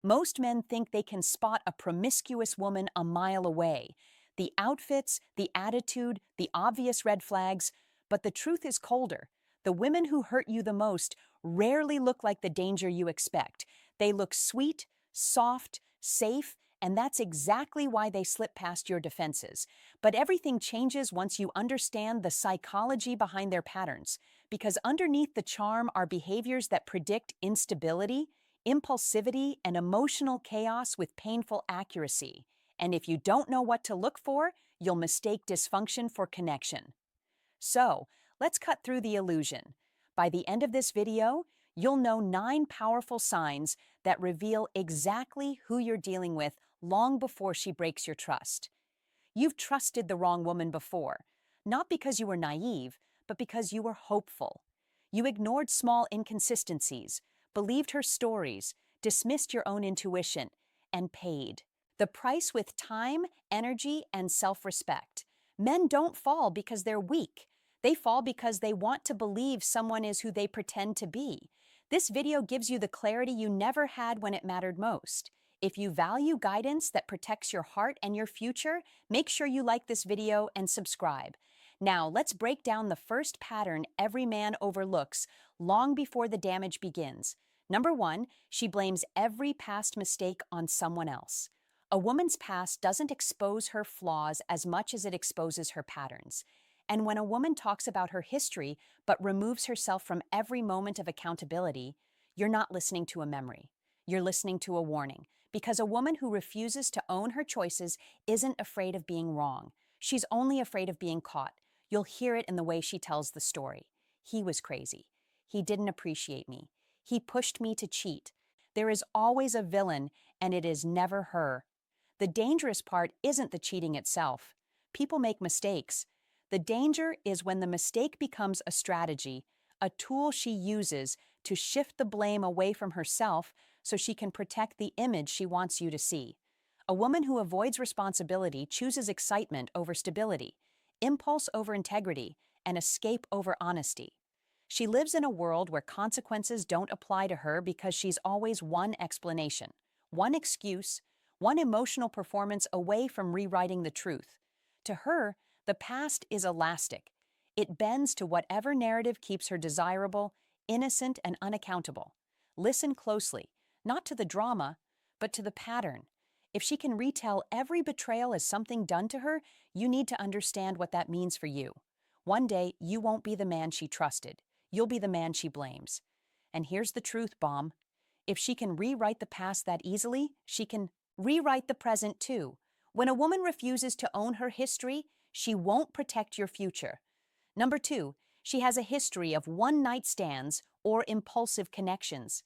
Most men think they can spot a promiscuous woman a mile away. The outfits, the attitude, the obvious red flags, but the truth is colder. The women who hurt you the most rarely look like the danger you expect. They look sweet, soft, safe, and that's exactly why they slip past your defenses. But everything changes once you understand the psychology behind their patterns, because underneath the charm are behaviors that predict instability, impulsivity, and emotional chaos with painful accuracy. And if you don't know what to look for, you'll mistake dysfunction for connection. So, let's cut through the illusion. By the end of this video, you'll know 9 powerful signs that reveal exactly who you're dealing with long before she breaks your trust. You've trusted the wrong woman before, not because you were naive, but because you were hopeful. You ignored small inconsistencies, believed her stories, dismissed your own intuition, and paid the price with time, energy, and self-respect. Men don't fall because they're weak. They fall because they want to believe someone is who they pretend to be. This video gives you the clarity you never had when it mattered most. If you value guidance that protects your heart and your future, make sure you like this video and subscribe. Now, let's break down the first pattern every man overlooks long before the damage begins. Number 1, she blames every past mistake on someone else. A woman's past doesn't expose her flaws as much as it exposes her patterns. And when a woman talks about her history but removes herself from every moment of accountability, you're not listening to a memory. You're listening to a warning. Because a woman who refuses to own her choices isn't afraid of being wrong. She's only afraid of being caught. You'll hear it in the way she tells the story. He was crazy. He didn't appreciate me. He pushed me to cheat. There is always a villain, and it is never her. The dangerous part isn't the cheating itself. People make mistakes. The danger is when the mistake becomes a strategy, a tool she uses to shift the blame away from herself so she can protect the image she wants you to see. A woman who avoids responsibility chooses excitement over stability, impulse over integrity, and escape over honesty. She lives in a world where consequences don't apply to her because she's always one explanation, one excuse, one emotional performance away from rewriting the truth. To her, the past is elastic. It bends to whatever narrative keeps her desirable, innocent, and unaccountable. Listen closely, not to the drama, but to the pattern. If she can retell every betrayal as something done to her, you need to understand what that means for you. One day, you won't be the man she trusted. You'll be the man she blames. And here's the truth bomb. If she can rewrite the past that easily, she can rewrite the present too. When a woman refuses to own her history, she won't protect your future. Number 2, she has a history of one-night stands or impulsive connections.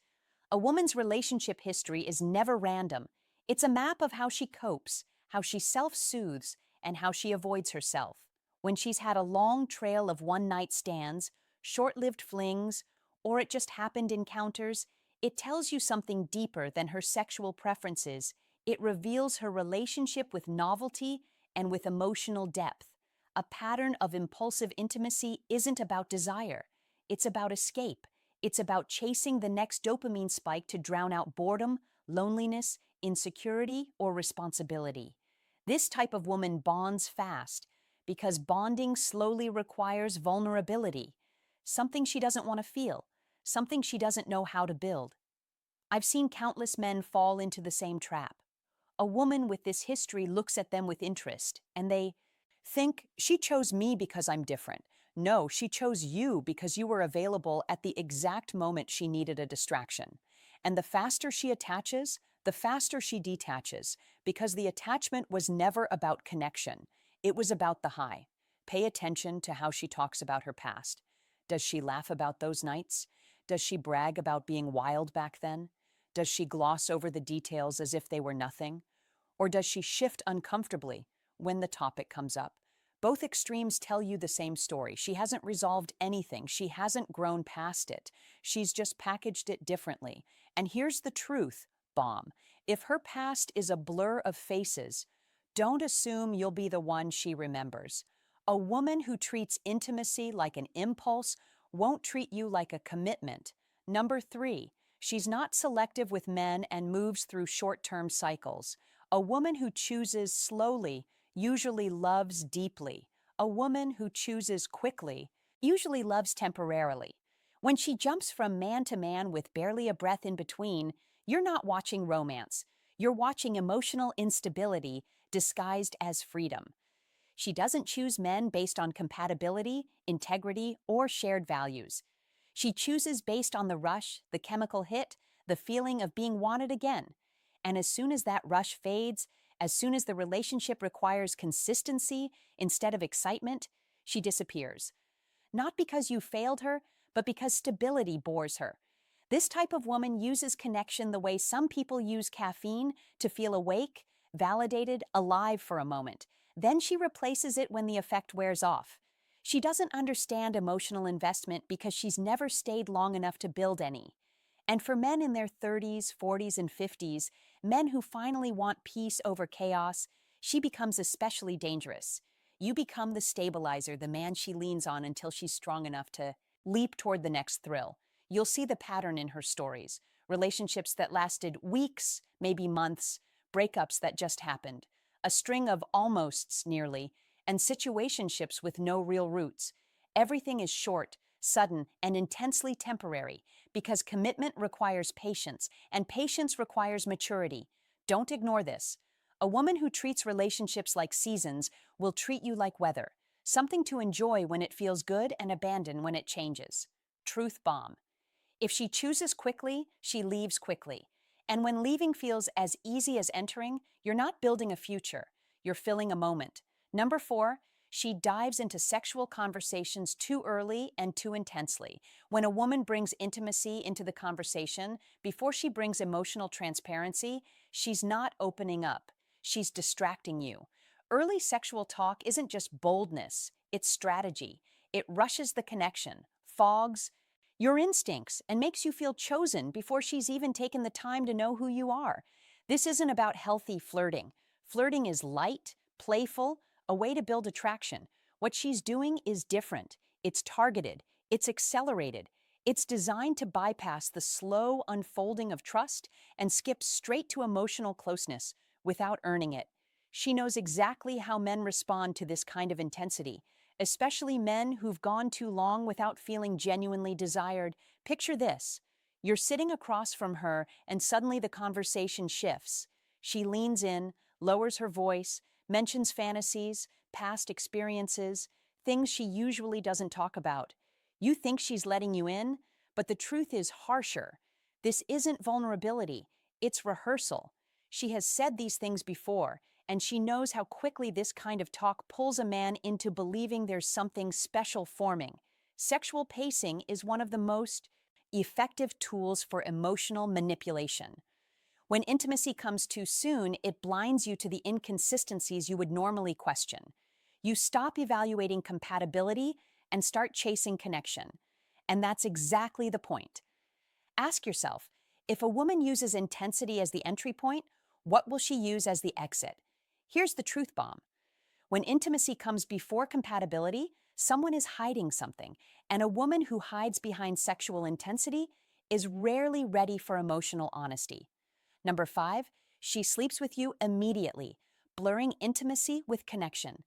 A woman's relationship history is never random. It's a map of how she copes, how she self-soothes, and how she avoids herself. When she's had a long trail of one-night stands, short-lived flings, or it just happened encounters, it tells you something deeper than her sexual preferences. It reveals her relationship with novelty and with emotional depth. A pattern of impulsive intimacy isn't about desire. It's about escape. It's about chasing the next dopamine spike to drown out boredom, loneliness, insecurity, or responsibility. This type of woman bonds fast because bonding slowly requires vulnerability, something she doesn't want to feel, something she doesn't know how to build. I've seen countless men fall into the same trap. A woman with this history looks at them with interest, and they think, she chose me because I'm different. No, she chose you because you were available at the exact moment she needed a distraction. And the faster she attaches, the faster she detaches, because the attachment was never about connection. It was about the high. Pay attention to how she talks about her past. Does she laugh about those nights? Does she brag about being wild back then? Does she gloss over the details as if they were nothing? Or does she shift uncomfortably when the topic comes up? Both extremes tell you the same story. She hasn't resolved anything. She hasn't grown past it. She's just packaged it differently. And here's the truth, bomb. If her past is a blur of faces, don't assume you'll be the one she remembers. A woman who treats intimacy like an impulse won't treat you like a commitment. Number 3, She's not selective with men and moves through short-term cycles. A woman who chooses slowly usually loves deeply. A woman who chooses quickly usually loves temporarily. When she jumps from man to man with barely a breath in between, you're not watching romance. You're watching emotional instability disguised as freedom. She doesn't choose men based on compatibility, integrity, or shared values. She chooses based on the rush, the chemical hit, the feeling of being wanted again. And as soon as that rush fades, as soon as the relationship requires consistency instead of excitement, she disappears. Not because you failed her, but because stability bores her. This type of woman uses connection the way some people use caffeine to feel awake, validated, alive for a moment. Then she replaces it when the effect wears off. She doesn't understand emotional investment because she's never stayed long enough to build any. And for men in their 30s, 40s, and 50s, men who finally want peace over chaos, she becomes especially dangerous. You become the stabilizer, the man she leans on until she's strong enough to leap toward the next thrill. You'll see the pattern in her stories. Relationships that lasted weeks, maybe months, breakups that just happened, a string of almosts nearly, and situationships with no real roots. Everything is short, sudden, and intensely temporary because commitment requires patience, and patience requires maturity. Don't ignore this. A woman who treats relationships like seasons will treat you like weather, something to enjoy when it feels good and abandon when it changes. Truth bomb. If she chooses quickly, she leaves quickly. And when leaving feels as easy as entering, you're not building a future, you're filling a moment. Number 4, she dives into sexual conversations too early and too intensely. When a woman brings intimacy into the conversation before she brings emotional transparency, she's not opening up. She's distracting you. Early sexual talk isn't just boldness, it's strategy. It rushes the connection, fogs your instincts, and makes you feel chosen before she's even taken the time to know who you are. This isn't about healthy flirting. Flirting is light, playful, a way to build attraction. What she's doing is different. It's targeted. It's accelerated. It's designed to bypass the slow unfolding of trust and skip straight to emotional closeness without earning it. She knows exactly how men respond to this kind of intensity, especially men who've gone too long without feeling genuinely desired. Picture this. You're sitting across from her and suddenly the conversation shifts. She leans in, lowers her voice, mentions fantasies, past experiences, things she usually doesn't talk about. You think she's letting you in, but the truth is harsher. This isn't vulnerability, it's rehearsal. She has said these things before, and she knows how quickly this kind of talk pulls a man into believing there's something special forming. Sexual pacing is one of the most effective tools for emotional manipulation. When intimacy comes too soon, it blinds you to the inconsistencies you would normally question. You stop evaluating compatibility and start chasing connection. And that's exactly the point. Ask yourself, if a woman uses intensity as the entry point, what will she use as the exit? Here's the truth bomb. When intimacy comes before compatibility, someone is hiding something, and a woman who hides behind sexual intensity is rarely ready for emotional honesty. Number 5, she sleeps with you immediately, blurring intimacy with connection.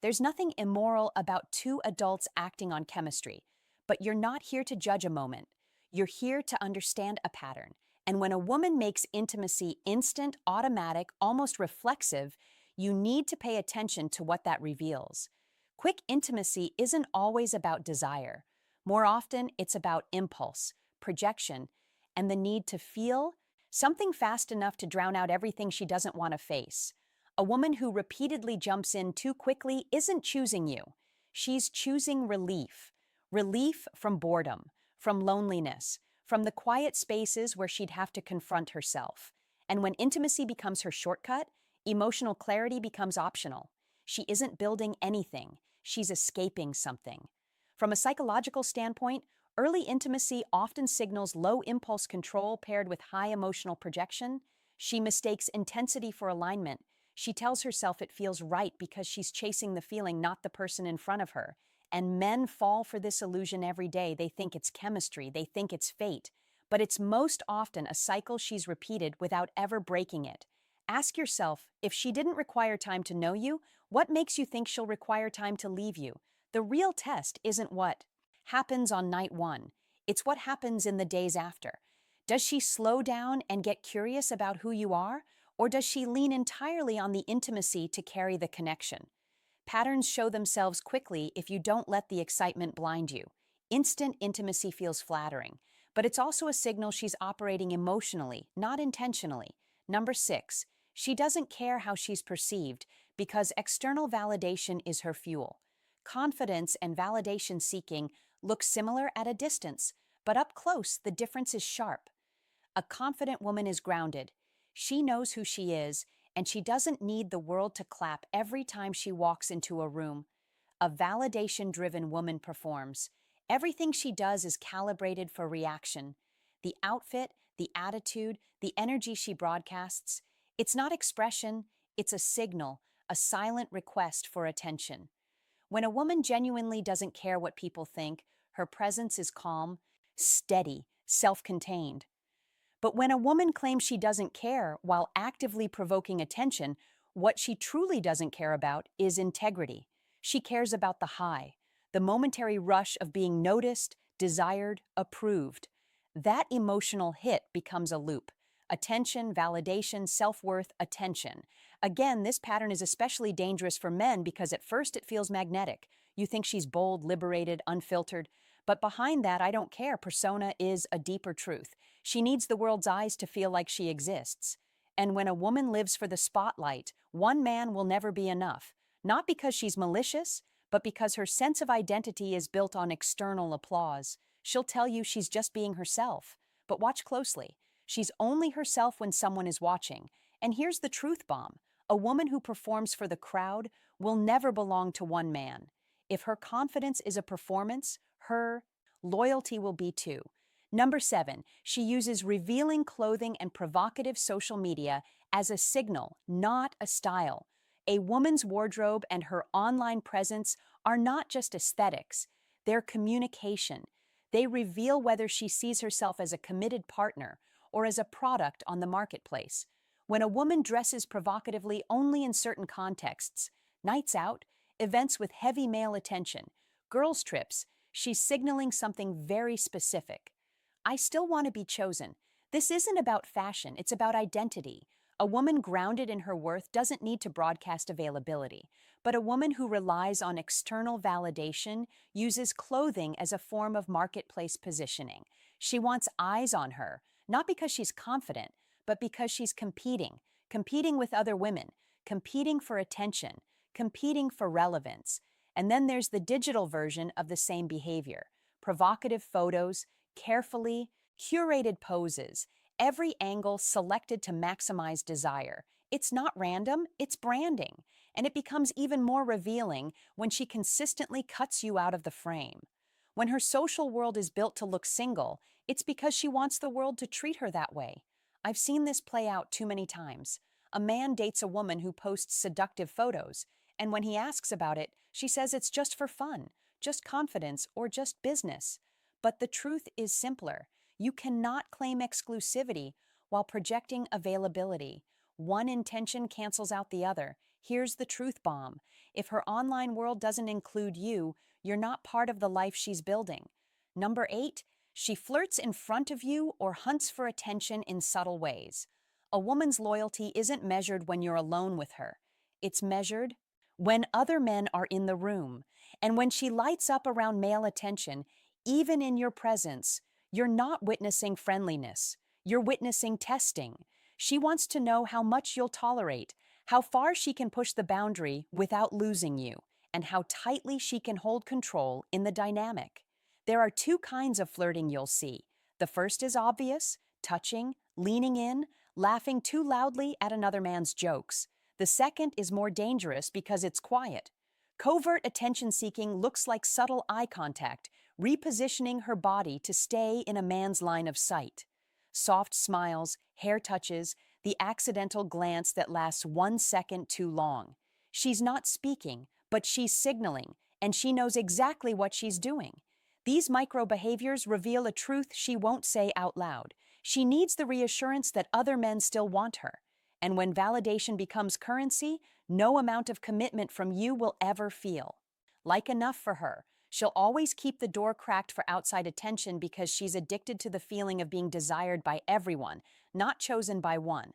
There's nothing immoral about two adults acting on chemistry, but you're not here to judge a moment. You're here to understand a pattern. And when a woman makes intimacy instant, automatic, almost reflexive, you need to pay attention to what that reveals. Quick intimacy isn't always about desire. More often, it's about impulse, projection, and the need to feel something fast enough to drown out everything she doesn't want to face. A woman who repeatedly jumps in too quickly isn't choosing you. She's choosing relief. Relief from boredom, from loneliness, from the quiet spaces where she'd have to confront herself. And when intimacy becomes her shortcut, emotional clarity becomes optional. She isn't building anything. She's escaping something. From a psychological standpoint, early intimacy often signals low impulse control paired with high emotional projection. She mistakes intensity for alignment. She tells herself it feels right because she's chasing the feeling, not the person in front of her. And men fall for this illusion every day. They think it's chemistry. They think it's fate. but it's most often a cycle she's repeated without ever breaking it. Ask yourself, if she didn't require time to know you, what makes you think she'll require time to leave you? The real test isn't what happens on night one, it's what happens in the days after. Does she slow down and get curious about who you are, or does she lean entirely on the intimacy to carry the connection? Patterns show themselves quickly if you don't let the excitement blind you. Instant intimacy feels flattering, but it's also a signal she's operating emotionally, not intentionally. Number 6, she doesn't care how she's perceived because external validation is her fuel. Confidence and validation seeking look similar at a distance, but up close, the difference is sharp. A confident woman is grounded. She knows who she is, and she doesn't need the world to clap every time she walks into a room. A validation-driven woman performs. Everything she does is calibrated for reaction. The outfit, the attitude, the energy she broadcasts. It's not expression, it's a signal, a silent request for attention. When a woman genuinely doesn't care what people think, her presence is calm, steady, self-contained. But when a woman claims she doesn't care while actively provoking attention, what she truly doesn't care about is integrity. She cares about the high, the momentary rush of being noticed, desired, approved. That emotional hit becomes a loop. Attention, validation, self-worth, attention. Again, this pattern is especially dangerous for men because at first it feels magnetic. You think she's bold, liberated, unfiltered. But behind that "I don't care" persona is a deeper truth. She needs the world's eyes to feel like she exists. And when a woman lives for the spotlight, one man will never be enough. Not because she's malicious, but because her sense of identity is built on external applause. She'll tell you she's just being herself. But watch closely. She's only herself when someone is watching. And here's the truth bomb. A woman who performs for the crowd will never belong to one man. If her confidence is a performance, her loyalty will be too. Number 7, she uses revealing clothing and provocative social media as a signal, not a style. A woman's wardrobe and her online presence are not just aesthetics, they're communication. They reveal whether she sees herself as a committed partner or as a product on the marketplace. When a woman dresses provocatively only in certain contexts, nights out, events with heavy male attention, girls' trips, she's signaling something very specific. I still want to be chosen. This isn't about fashion, it's about identity. A woman grounded in her worth doesn't need to broadcast availability, but a woman who relies on external validation uses clothing as a form of marketplace positioning. She wants eyes on her, not because she's confident, but because she's competing with other women, competing for attention, competing for relevance. And then there's the digital version of the same behavior. Provocative photos, carefully curated poses, every angle selected to maximize desire. It's not random, it's branding. And it becomes even more revealing when she consistently cuts you out of the frame. When her social world is built to look single, it's because she wants the world to treat her that way. I've seen this play out too many times. A man dates a woman who posts seductive photos, and when he asks about it, she says it's just for fun, just confidence, or just business. But the truth is simpler. You cannot claim exclusivity while projecting availability. One intention cancels out the other. Here's the truth bomb. If her online world doesn't include you, you're not part of the life she's building. Number 8, she flirts in front of you or hunts for attention in subtle ways. A woman's loyalty isn't measured when you're alone with her. It's measured when other men are in the room. And when she lights up around male attention, even in your presence, you're not witnessing friendliness. You're witnessing testing. She wants to know how much you'll tolerate, how far she can push the boundary without losing you, and how tightly she can hold control in the dynamic. There are 2 kinds of flirting you'll see. The first is obvious, touching, leaning in, laughing too loudly at another man's jokes. The second is more dangerous because it's quiet. Covert attention-seeking looks like subtle eye contact, repositioning her body to stay in a man's line of sight. Soft smiles, hair touches, the accidental glance that lasts 1 second too long. She's not speaking, but she's signaling, and she knows exactly what she's doing. These micro behaviors reveal a truth she won't say out loud. She needs the reassurance that other men still want her. And when validation becomes currency, no amount of commitment from you will ever feel like enough for her. She'll always keep the door cracked for outside attention because she's addicted to the feeling of being desired by everyone, not chosen by one.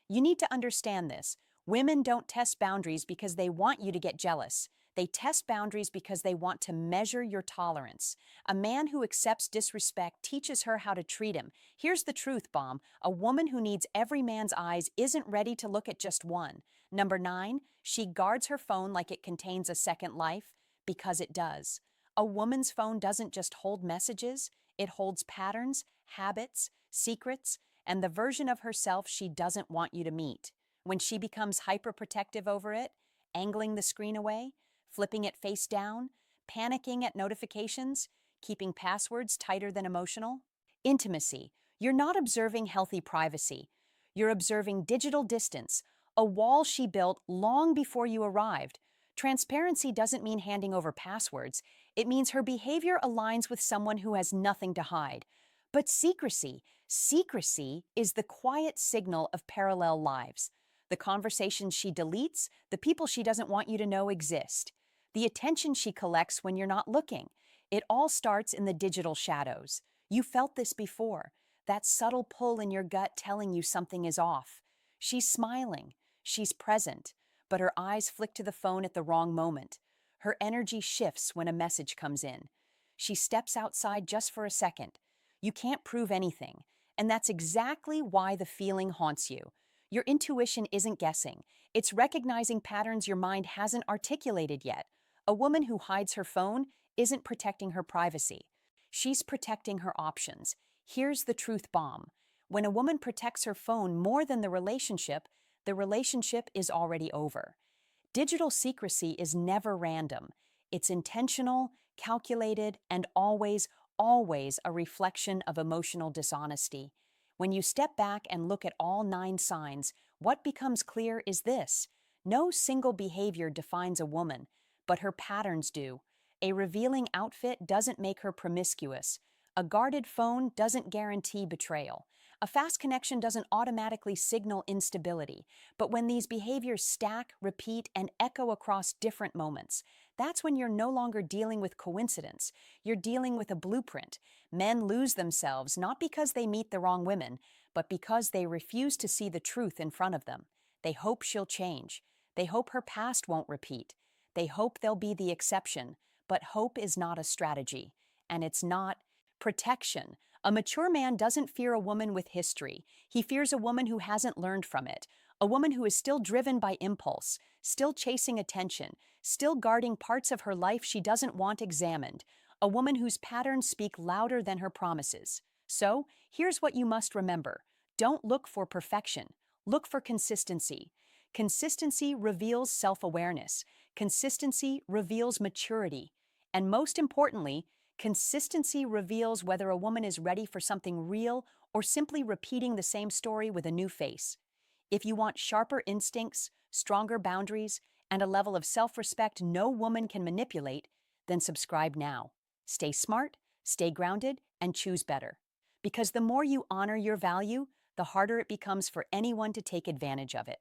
You need to understand this. Women don't test boundaries because they want you to get jealous. They test boundaries because they want to measure your tolerance. A man who accepts disrespect teaches her how to treat him. Here's the truth, bomb. A woman who needs every man's eyes isn't ready to look at just one. Number 9, she guards her phone like it contains a second life, because it does. A woman's phone doesn't just hold messages, it holds patterns, habits, secrets, and the version of herself she doesn't want you to meet. When she becomes hyperprotective over it, angling the screen away, flipping it face down, panicking at notifications, keeping passwords tighter than emotional. Intimacy. You're not observing healthy privacy. You're observing digital distance, a wall she built long before you arrived. Transparency doesn't mean handing over passwords. It means her behavior aligns with someone who has nothing to hide. But secrecy is the quiet signal of parallel lives. The conversations she deletes, the people she doesn't want you to know exist. The attention she collects when you're not looking. It all starts in the digital shadows. You felt this before, that subtle pull in your gut telling you something is off. She's smiling, she's present, but her eyes flick to the phone at the wrong moment. Her energy shifts when a message comes in. She steps outside just for a second. You can't prove anything, and that's exactly why the feeling haunts you. Your intuition isn't guessing. It's recognizing patterns your mind hasn't articulated yet. A woman who hides her phone isn't protecting her privacy. She's protecting her options. Here's the truth bomb. When a woman protects her phone more than the relationship is already over. Digital secrecy is never random. It's intentional, calculated, and always a reflection of emotional dishonesty. When you step back and look at all 9 signs, what becomes clear is this. No single behavior defines a woman, but her patterns do. A revealing outfit doesn't make her promiscuous. A guarded phone doesn't guarantee betrayal. A fast connection doesn't automatically signal instability. But when these behaviors stack, repeat, and echo across different moments, that's when you're no longer dealing with coincidence. You're dealing with a blueprint. Men lose themselves not because they meet the wrong women, but because they refuse to see the truth in front of them. They hope she'll change. They hope her past won't repeat. They hope they'll be the exception. But hope is not a strategy, and it's not protection. A mature man doesn't fear a woman with history. He fears a woman who hasn't learned from it, a woman who is still driven by impulse, still chasing attention, still guarding parts of her life she doesn't want examined, a woman whose patterns speak louder than her promises. So, here's what you must remember. Don't look for perfection. Look for consistency. Consistency reveals self-awareness. Consistency reveals maturity. And most importantly, consistency reveals whether a woman is ready for something real or simply repeating the same story with a new face. If you want sharper instincts, stronger boundaries, and a level of self-respect no woman can manipulate, then subscribe now. Stay smart, stay grounded, and choose better. Because the more you honor your value, the harder it becomes for anyone to take advantage of it.